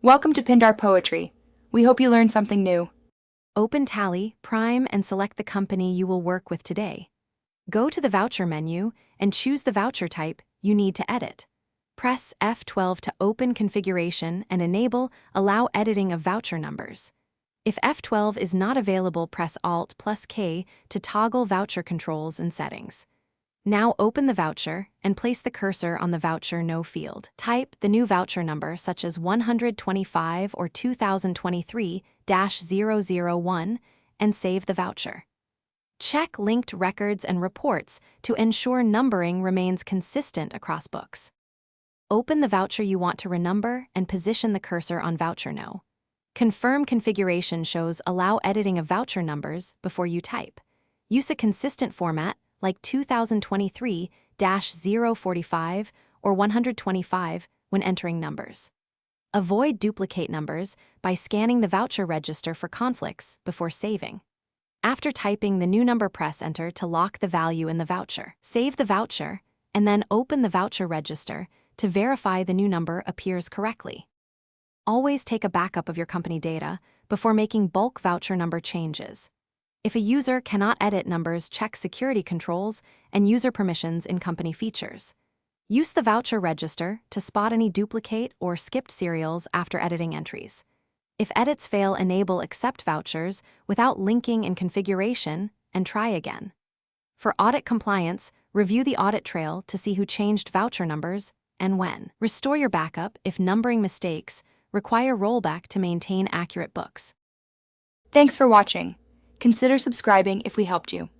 Welcome to Pindar Poetry. We hope you learned something new. Open Tally, Prime, and select the company you will work with today. Go to the Voucher menu and choose the voucher type you need to edit. Press F12 to open configuration and allow editing of voucher numbers. If F12 is not available, press Alt+K to toggle voucher controls and settings. Now open the voucher and place the cursor on the voucher no field. Type the new voucher number such as 125 or 2023-001 and save the voucher. Check linked records and reports to ensure numbering remains consistent across books. Open the voucher you want to renumber and position the cursor on voucher no. Confirm configuration shows allow editing of voucher numbers before you type. Use a consistent format like 2023-045 or 125 when entering numbers. Avoid duplicate numbers by scanning the voucher register for conflicts before saving. After typing the new number, press Enter to lock the value in the voucher. Save the voucher, and then open the voucher register to verify the new number appears correctly. Always take a backup of your company data before making bulk voucher number changes. If a user cannot edit numbers, check security controls and user permissions in company features. Use the voucher register to spot any duplicate or skipped serials after editing entries. If edits fail, enable accept vouchers without linking in configuration and try again. For audit compliance, review the audit trail to see who changed voucher numbers and when. Restore your backup if numbering mistakes require rollback to maintain accurate books. Thanks for watching. Consider subscribing if we helped you.